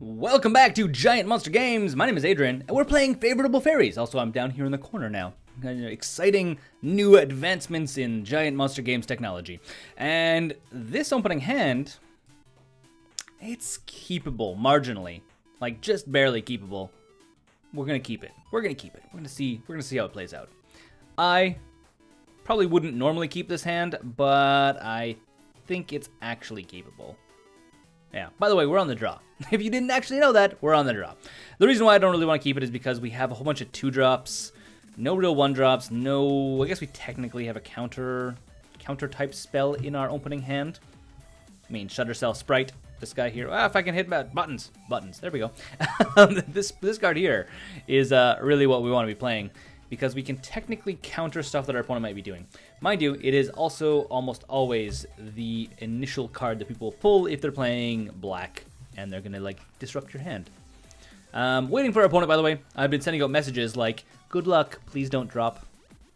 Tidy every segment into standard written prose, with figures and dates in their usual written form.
Welcome back to Giant Monster Games. My name is Adrian, and we're playing Favorable Faeries. Also, I'm down here in the corner now. Exciting new advancements in Giant Monster Games technology. And this opening hand, it's keepable marginally, like just barely keepable. We're gonna keep it. We're gonna keep it. We're gonna see how it plays out. I probably wouldn't normally keep this hand, but I think it's actually keepable. Yeah, by the way, we're on the draw. If you didn't actually know that, we're on the draw. The reason why I don't really want to keep it is because we have a whole bunch of 2-drops, no real 1-drops, no... I guess we technically have a counter-type spell in our opening hand. I mean, Shuttercell Sprite, this guy here. Ah, if I can hit buttons. There we go. This card here is really what we want to be playing, because we can technically counter stuff that our opponent might be doing. Mind you, it is also almost always the initial card that people pull if they're playing black, and they're going to, like, disrupt your hand. Waiting for our opponent, by the way. I've been sending out messages like, good luck, please don't drop,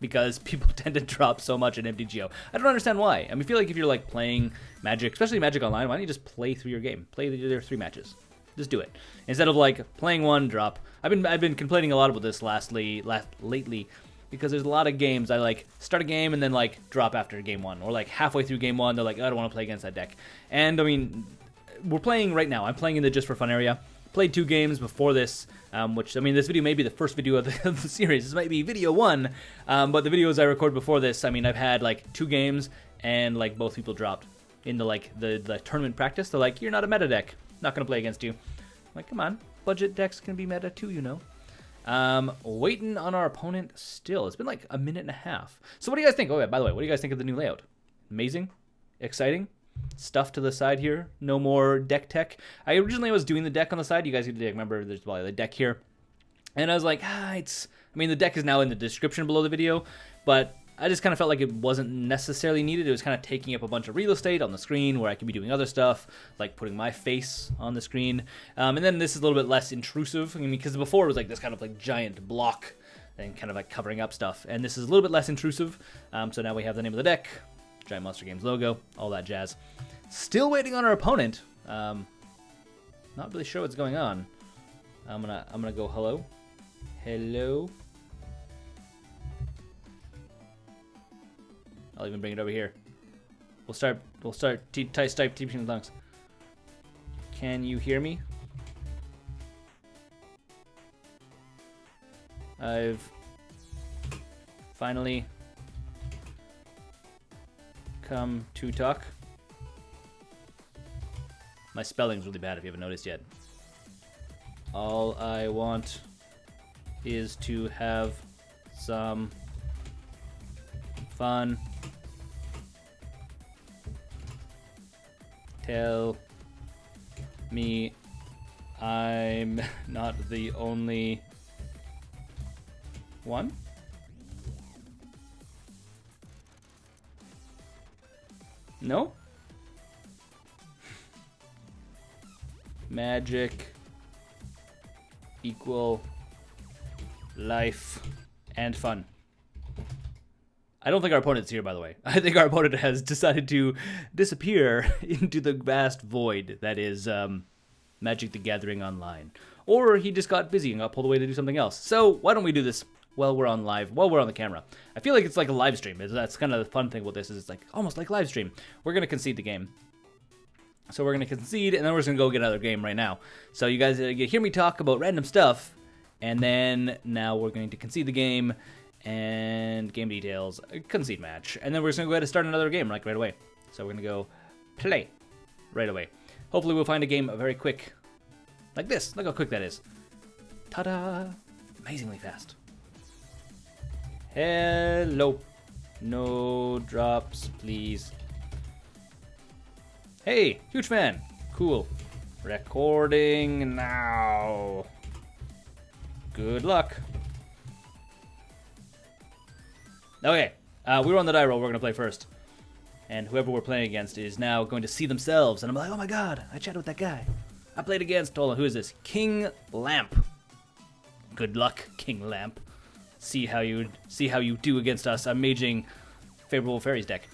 because people tend to drop so much in MTGO. I don't understand why. I mean, I feel like if you're, like, playing Magic, especially Magic Online, why don't you just play through your game? Play your 3 matches. Just do it. Instead of, like, playing one, drop. I've been complaining a lot about this lately, because there's a lot of games I, like, start a game and then, like, drop after game 1. Or, like, halfway through game 1, they're like, oh, I don't want to play against that deck. And, I mean, we're playing right now. I'm playing in the Just for Fun area. Played 2 games before this, which, I mean, this video may be the first video of the series. This might be video 1, but the videos I record before this, I mean, I've had, like, 2 games, and, like, both people dropped into, like, the tournament practice. They're like, you're not a meta deck. Not going to play against you. I'm like, come on. Budget decks can be meta too, you know. Waiting on our opponent still. It's been like a minute and a half. So what do you guys think? Oh yeah, by the way, what do you guys think of the new layout? Amazing? Exciting? Stuff to the side here. No more deck tech. I originally was doing the deck on the side. You guys remember there's the deck here. And I was like, I mean, the deck is now in the description below the video, but I just kind of felt like it wasn't necessarily needed. It was kind of taking up a bunch of real estate on the screen where I could be doing other stuff, like putting my face on the screen. And then this is a little bit less intrusive. I mean, because before it was like this kind of like giant block and kind of like covering up stuff. And this is a little bit less intrusive. So now we have the name of the deck, Giant Monster Games logo, all that jazz. Still waiting on our opponent. Not really sure what's going on. I'm gonna go hello. Hello. I'll even bring it over here. We'll start typing lungs. Can you hear me? I've finally come to talk. My spelling's really bad if you haven't noticed yet. All I want is to have some fun. Tell me I'm not the only one? No? Magic equal life and fun. I don't think our opponent's here, by the way. I think our opponent has decided to disappear into the vast void that is Magic the Gathering Online. Or he just got busy and got pulled away to do something else. So why don't we do this while we're on the camera? I feel like it's like a live stream. That's kind of the fun thing about this, is it's like almost like live stream. We're going to concede the game. So we're going to concede, and then we're just going to go get another game right now. So you guys hear me talk about random stuff, and then now we're going to concede the game, and game details, concede match. And then we're just going to go ahead and start another game like right away. So we're going to go play right away. Hopefully we'll find a game very quick. Like this. Look how quick that is. Ta-da! Amazingly fast. Hello. No drops, please. Hey, huge fan. Cool. Recording now. Good luck. Okay, we're on the die roll. We're going to play first. And whoever we're playing against is now going to see themselves. And I'm like, oh my god, I chatted with that guy. I played against, hold on, who is this? King Lamp. Good luck, King Lamp. See how you do against us. I'm maging Favorable Fairies deck.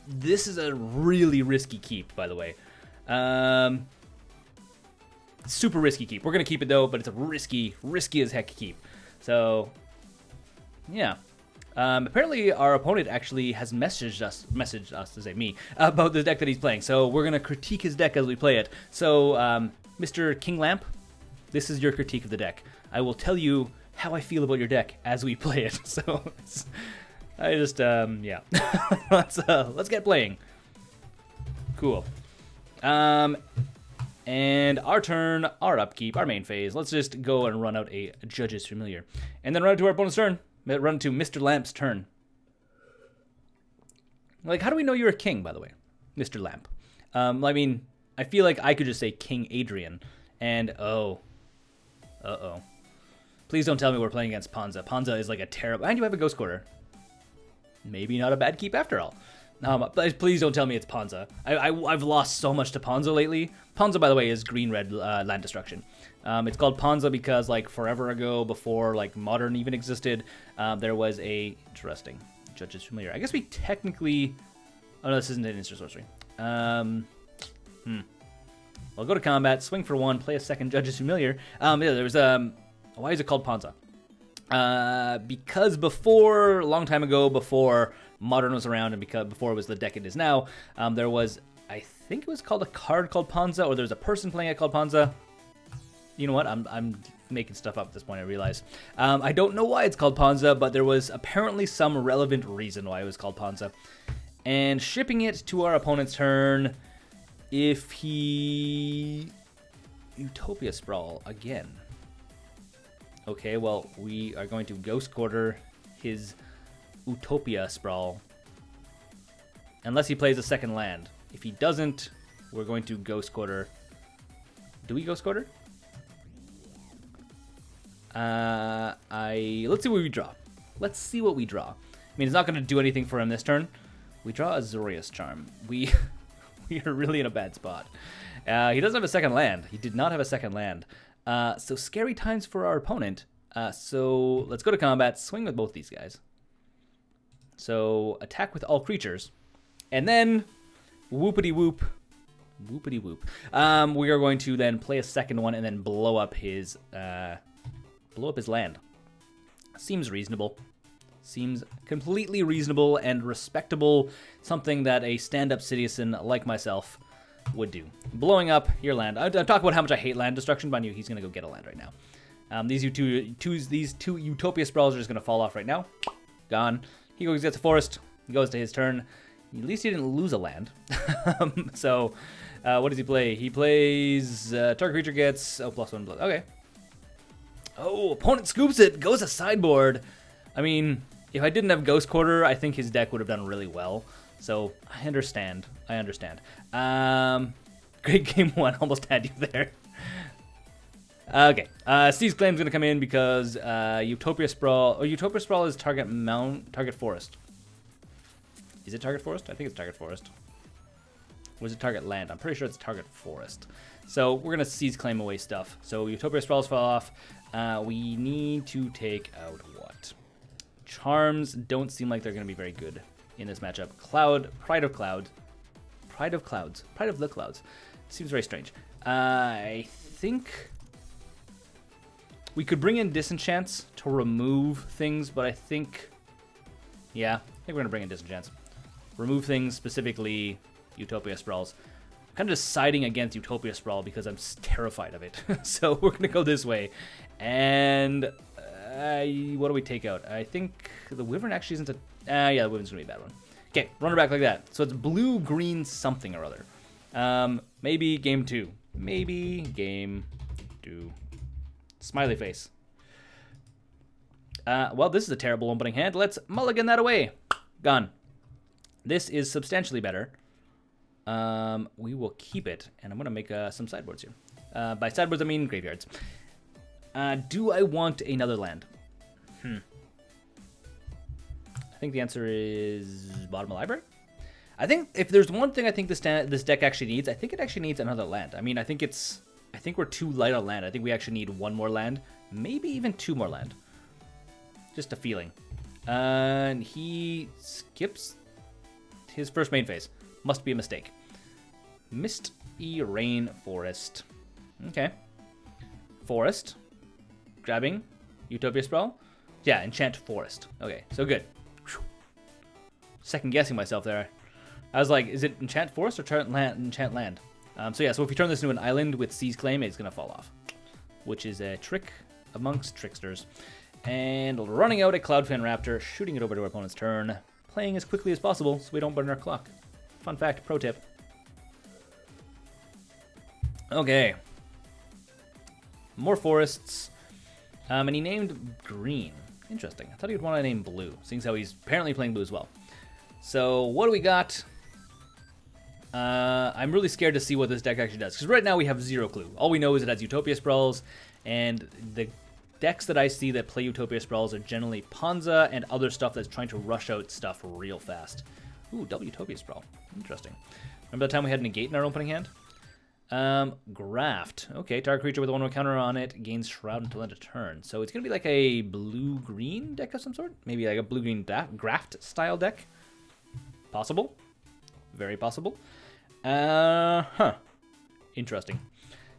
This is a really risky keep, by the way. Super risky keep. We're going to keep it, though, but it's a risky as heck keep. So, yeah. Apparently, our opponent actually has messaged us, to say me, about the deck that he's playing. So, we're going to critique his deck as we play it. So, Mr. King Lamp, this is your critique of the deck. I will tell you how I feel about your deck as we play it. So, I just, yeah. let's get playing. Cool. And our turn, our upkeep, our main phase. Let's just go and run out a Judge's Familiar. And then run into our opponent's turn. Run to Mr. Lamp's turn. Like, how do we know you're a king, by the way? Mr. Lamp. I mean, I feel like I could just say King Adrian. And, uh-oh. Please don't tell me we're playing against Ponza. Ponza is like a terrible... And you have a Ghost Quarter. Maybe not a bad keep after all. Please don't tell me it's Ponza. I've lost so much to Ponza lately. Ponza, by the way, is green-red land destruction. It's called Ponza because, like, forever ago, before, like, Modern even existed, there was a... Interesting. Judge's Familiar. I guess we technically... Oh, no, this isn't an instant sorcery. Well, go to combat, swing for 1, play a second Judge's Familiar. Yeah, there was... Why is it called Ponza? Because before, a long time ago, before Modern was around, and before it was the deck it is now, there was, I think it was called a card called Ponza, or there's a person playing it called Ponza. You know what? I'm making stuff up at this point, I realize. I don't know why it's called Ponza, but there was apparently some relevant reason why it was called Ponza. And shipping it to our opponent's turn, if he... Utopia Sprawl again. Okay, well, we are going to Ghost Quarter his Utopia Sprawl. Unless he plays a second land. If he doesn't, we're going to Ghost Quarter. Do we Ghost Quarter? Let's see what we draw. Let's see what we draw. I mean, it's not going to do anything for him this turn. We draw Azorius Charm. We are really in a bad spot. He doesn't have a second land. He did not have a second land. So scary times for our opponent. So let's go to combat, swing with both these guys. So attack with all creatures. And then whoopity whoop. Whoopity whoop. We are going to then play a second one and then blow up his land. Seems reasonable. Seems completely reasonable and respectable. Something that a stand-up citizen like myself would do. Blowing up your land. I'm talking about how much I hate land destruction, but I knew he's going to go get a land right now. These two Utopia Sprawls are just going to fall off right now. Gone. He goes gets a forest. He goes to his turn. At least he didn't lose a land. So, what does he play? He plays target creature gets +1 blood. Okay. Oh, opponent scoops it. Goes to sideboard. I mean, if I didn't have Ghost Quarter, I think his deck would have done really well. So, I understand. Great game one. Almost had you there. Okay. Steve's Claim's going to come in because Utopia Sprawl... Oh, Utopia Sprawl is target forest. Is it target forest? I think it's target forest. Or is it target land? I'm pretty sure it's target forest. So, we're going to Seize Claim away stuff. So, Utopia Sprawls fell off. We need to take out what? Charms don't seem like they're going to be very good in this matchup. Pride of the Clouds. Seems very strange. I think we could bring in Disenchants to remove things, but I think we're going to bring in Disenchants. Remove things, specifically Utopia Sprawls. I'm kind of just siding against Utopia Sprawl because I'm terrified of it. So we're going to go this way. And what do we take out? I think the Wyvern actually isn't a... yeah, the Wyvern's going to be a bad one. Okay, run it back like that. So it's blue, green, something or other. Maybe game 2. Maybe game 2. Smiley face. Well, this is a terrible opening hand. Let's mulligan that away. Gone. This is substantially better. We will keep it, and I'm going to make some sideboards here. By sideboards, I mean graveyards. Do I want another land? I think the answer is bottom of library. I think if there's one thing I think this deck actually needs, I think it actually needs another land. I mean, I think we're too light on land. I think we actually need one more land, maybe even 2 more land. Just a feeling. And he skips his first main phase. Must be a mistake. Misty Rain Forest. Okay. Forest. Grabbing. Utopia Sprawl. Yeah, enchant forest. Okay, so good. Whew. Second guessing myself there. I was like, is it enchant forest or enchant land? So yeah, so if you turn this into an island with Seize Claim, it's going to fall off. Which is a trick amongst tricksters. And running out a Cloudfin Raptor, shooting it over to our opponent's turn. Playing as quickly as possible so we don't burn our clock. Fun fact, pro tip. Okay. More forests. And he named green. Interesting. I thought he'd want to name blue, seeing as how he's apparently playing blue as well. So what do we got? I'm really scared to see what this deck actually does, because right now we have zero clue. All we know is it has Utopia Sprawls, and the decks that I see that play Utopia Sprawls are generally Ponza and other stuff that's trying to rush out stuff real fast. Ooh, double Utopia Sprawl. Interesting. Remember the time we had Negate in our opening hand? Graft. Okay, target creature with a 1/1 counter on it gains Shroud until end of turn. So it's going to be like a blue-green deck of some sort? Maybe like a blue-green Graft style deck? Possible. Very possible. Interesting.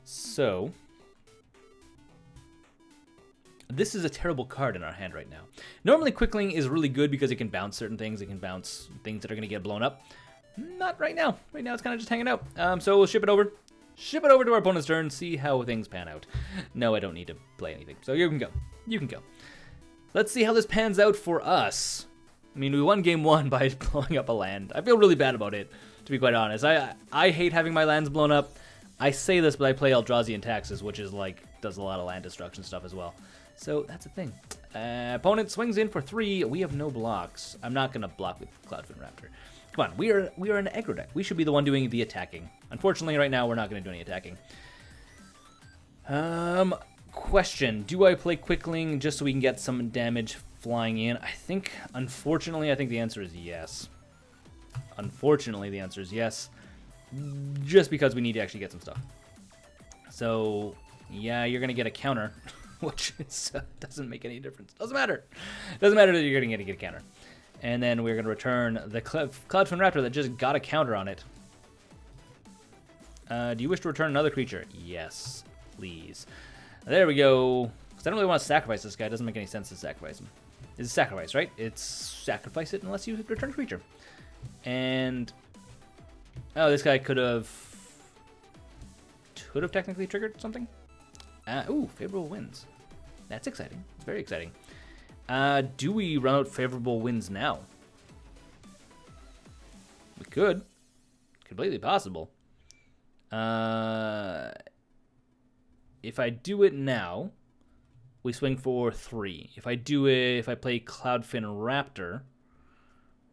So, this is a terrible card in our hand right now. Normally, Quickling is really good because it can bounce certain things. It can bounce things that are going to get blown up. Not right now. Right now, it's kind of just hanging out. So we'll ship it over. Ship it over to our opponent's turn, see how things pan out. No, I don't need to play anything. So you can go. You can go. Let's see how this pans out for us. I mean, we won game one by blowing up a land. I feel really bad about it, to be quite honest. I hate having my lands blown up. I say this, but I play Eldrazi and Taxes, which is like, does a lot of land destruction stuff as well. So that's a thing. Opponent swings in for 3. We have no blocks. I'm not going to block with Cloudfin Raptor. Come on, we are an aggro deck. We should be the one doing the attacking. Unfortunately, right now, we're not going to do any attacking. Question. Do I play Quickling just so we can get some damage flying in? Unfortunately, I think the answer is yes. Unfortunately, the answer is yes. Just because we need to actually get some stuff. So, yeah, you're going to get a counter, which is, doesn't make any difference. Doesn't matter. Doesn't matter that you're going to get a counter. And then we're going to return the Cloudfin Raptor that just got a counter on it. Do you wish to return another creature? Yes, please. There we go. Because I don't really want to sacrifice this guy. It doesn't make any sense to sacrifice him. It's a sacrifice, right? It's sacrifice it unless you return a creature. And... oh, this guy could have technically triggered something. Ooh, Favorable Winds. That's exciting. It's very exciting. Do we run out Favorable Winds now? We could. Completely possible. If I do it now, we swing for 3. If I play Cloudfin Raptor,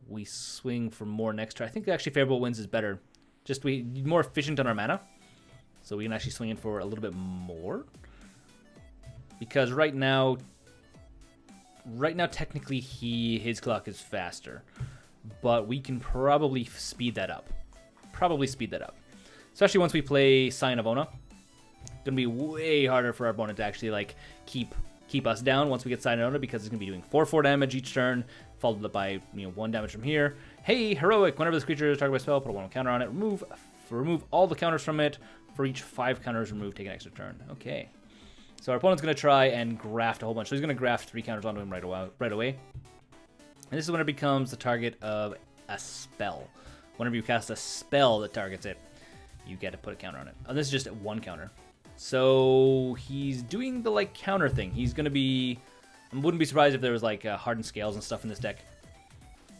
we swing for more next turn. I think actually Favorable Winds is better. Just we more efficient on our mana. So we can actually swing in for a little bit more. Because right now technically his clock is faster. But we can probably speed that up. Especially once we play Scion of Oona. It's gonna be way harder for our opponent to actually like keep us down once we get Scion of Oona, because it's gonna be doing 4/4 damage each turn, followed up by 1 damage from here. Hey, heroic! Whenever this creature is targeted by spell, put a 1/1 counter on it. Remove all the counters from it. For each 5 counters removed, take an extra turn. Okay. So our opponent's gonna try and graft a whole bunch. So he's gonna graft 3 counters onto him right away. And this is when it becomes the target of a spell. Whenever you cast a spell that targets it, you get to put a counter on it. And this is just 1 counter. So he's doing the like counter thing. He's gonna be. I wouldn't be surprised if there was like hardened scales and stuff in this deck.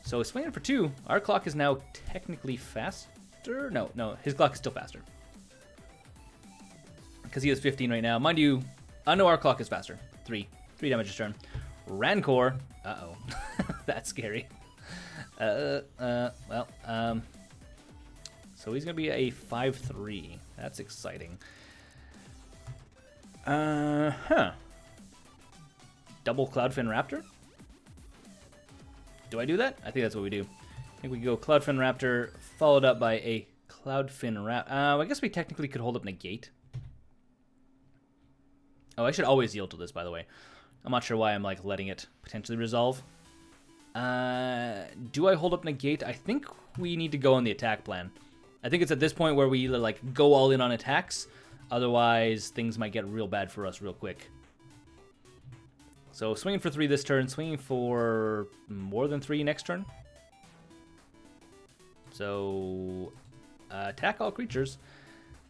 So swinging for 2. Our clock is now technically faster. No, his clock is still faster because he has 15 right now. Mind you, I know our clock is faster. 3 damage a turn. Rancor. Uh-oh. That's scary. So he's going to be a 5/3. That's exciting. Double Cloudfin Raptor? Do I do that? I think that's what we do. I think we go Cloudfin Raptor, followed up by a Cloudfin Raptor. I guess we technically could hold up Negate. Oh, I should always yield to this, by the way. I'm not sure why I'm like letting it potentially resolve. Do I hold up Negate? I think we need to go on the attack plan. I think it's at this point where we either like go all in on attacks, otherwise things might get real bad for us real quick. So swinging for 3 this turn, swinging for more than 3 next turn. So attack all creatures.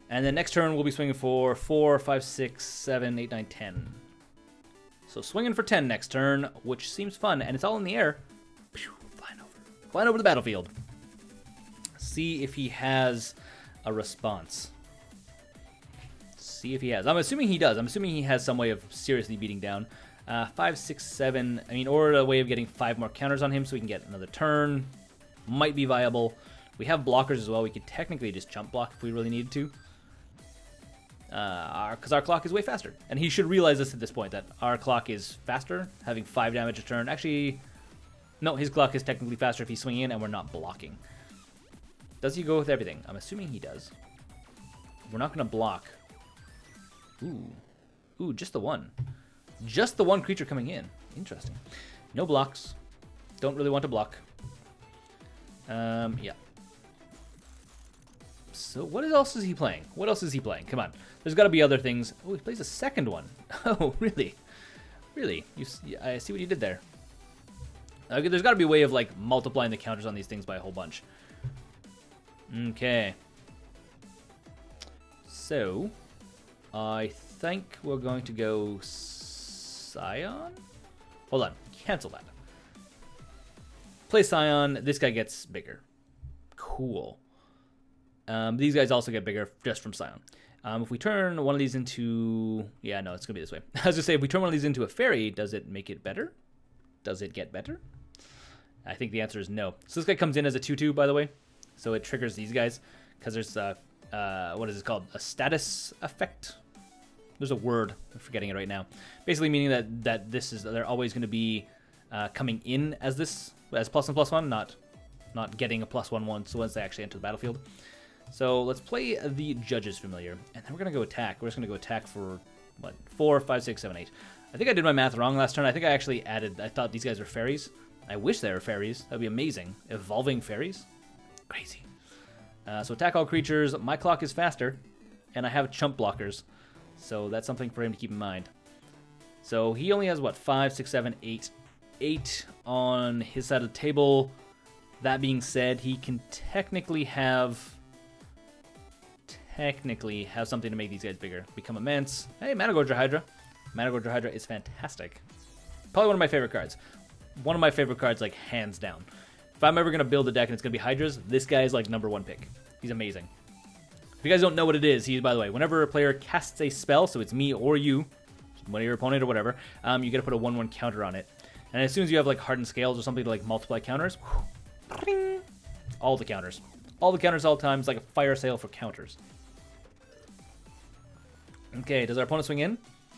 And then next turn we'll be swinging for 4, 5, 6, 7, 8, 9, 10. So swinging for 10 next turn, which seems fun, and it's all in the air. Flying over the battlefield. See if he has a response. See if he has. I'm assuming he does. I'm assuming he has some way of seriously beating down. 5, 6, 7. I mean, or a way of getting 5 more counters on him so we can get another turn. Might be viable. We have blockers as well. We could technically just jump block if we really needed to. Because our clock is way faster. And he should realize this at this point, that our clock is faster, having 5 damage a turn. Actually, no, his clock is technically faster if he's swinging in and we're not blocking. Does he go with everything? I'm assuming he does. We're not going to block. Ooh, just the one. Just the one creature coming in. Interesting. No blocks. Don't really want to block. Yeah. So what else is he playing? What else is he playing? Come on. There's got to be other things. Oh, he plays a second one. Oh, really? Really? I see what you did there. Okay, there's got to be a way of like multiplying the counters on these things by a whole bunch. Okay. So, I think we're going to go Scion? Hold on. Cancel that. Play Scion. This guy gets bigger. Cool. These guys also get bigger just from Scion. If we turn one of these into... Yeah, no, it's going to be this way. I was going to say, if we turn one of these into a fairy, does it make it better? Does it get better? I think the answer is no. So this guy comes in as a 2/2, by the way. So it triggers these guys. Because there's, what is it called? A status effect? There's a word. I'm forgetting it right now. Basically meaning that they're always going to be coming in as this, as +1/+1, not getting a +1/1 so once they actually enter the battlefield. So let's play the Judge's Familiar, and then we're going to go attack. We're just going to go attack for, what, 4, 5, 6, 7, 8. I think I did my math wrong last turn. I think I actually added, I thought these guys were fairies. I wish they were fairies. That'd be amazing. Evolving fairies? Crazy. So attack all creatures. My clock is faster, and I have chump blockers. So that's something for him to keep in mind. So he only has, what, 5, 6, 7, 8. 8 on his side of the table. That being said, he can technically have something to make these guys bigger. Become immense. Hey, Managorger Hydra. Managorger Hydra is fantastic. Probably one of my favorite cards. One of my favorite cards, like, hands down. If I'm ever going to build a deck and it's going to be Hydras, this guy is, like, #1 pick. He's amazing. If you guys don't know what it is, by the way, whenever a player casts a spell, so it's me or you, one of your opponent or whatever, you get to put a 1/1 counter on it. And as soon as you have, like, Hardened Scales or something to, like, multiply counters, all the counters. All the counters all the time. It's like a fire sale for counters. Okay, does our opponent swing in?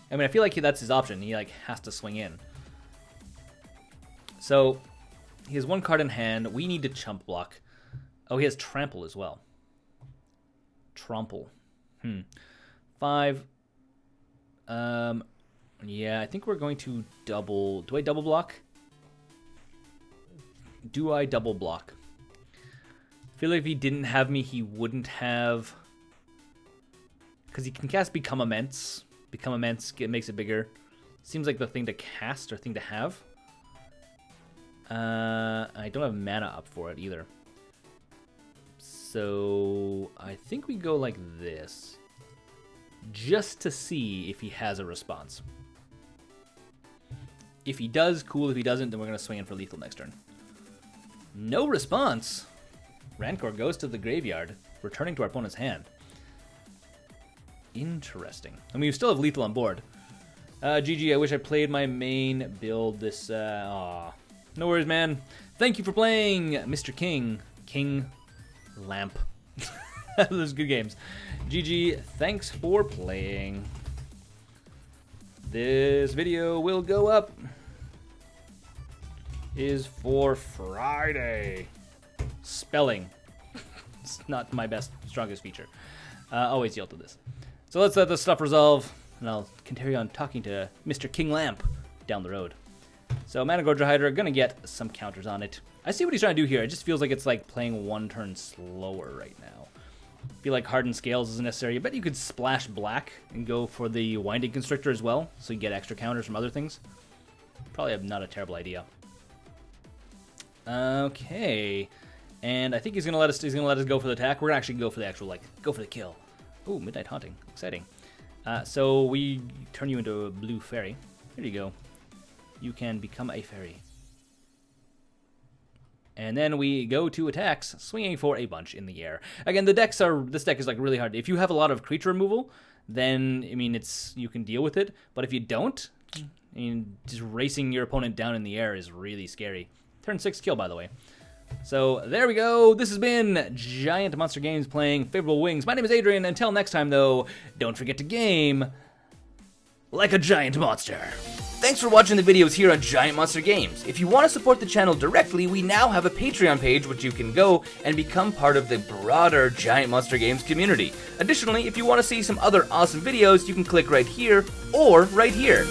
I mean, I feel like that's his option. He, like, has to swing in. So, he has 1 card in hand. We need to chump block. Oh, he has Trample as well. Trample. 5. Yeah, I think we're going to double... Do I double block? Do I double block? I feel like if he didn't have me, he wouldn't have... Because he can cast Become Immense. Become Immense makes it bigger. Seems like the thing to cast or thing to have. I don't have mana up for it either. So I think we go like this. Just to see if he has a response. If he does, cool. If he doesn't, then we're going to swing in for lethal next turn. No response. Rancor goes to the graveyard, returning to our opponent's hand. Interesting. I mean, we still have lethal on board. GG, I wish I played my main build this... Aw. No worries, man. Thank you for playing, Mr. King. King Lamp. Those good games. GG, thanks for playing. This video will go up. Is for Friday. Spelling. It's not my strongest feature. Always yield to this. So let's let this stuff resolve, and I'll continue on talking to Mr. King Lamp down the road. So Managorger Hydra, gonna get some counters on it. I see what he's trying to do here. It just feels like it's like playing 1 turn slower right now. feel like Hardened Scales isn't necessary. I bet you could splash black and go for the Winding Constrictor as well, so you get extra counters from other things. Probably not a terrible idea. Okay, and I think he's gonna let us. He's gonna let us go for the attack. We're gonna actually go for the actual go for the kill. Ooh, Midnight Haunting, exciting. So we turn you into a blue fairy. Here you go. You can become a fairy. And then we go to attacks, swinging for a bunch in the air. Again, this deck is like really hard. If you have a lot of creature removal, then I mean you can deal with it. But if you don't, I mean, just racing your opponent down in the air is really scary. Turn 6 kill, by the way. So there we go. This has been Giant Monster Games playing Favorable Wings. My name is Adrian. Until next time, though, don't forget to game like a giant monster. Thanks for watching the videos here on Giant Monster Games. If you want to support the channel directly, we now have a Patreon page which you can go and become part of the broader Giant Monster Games community. Additionally, if you want to see some other awesome videos, you can click right here or right here.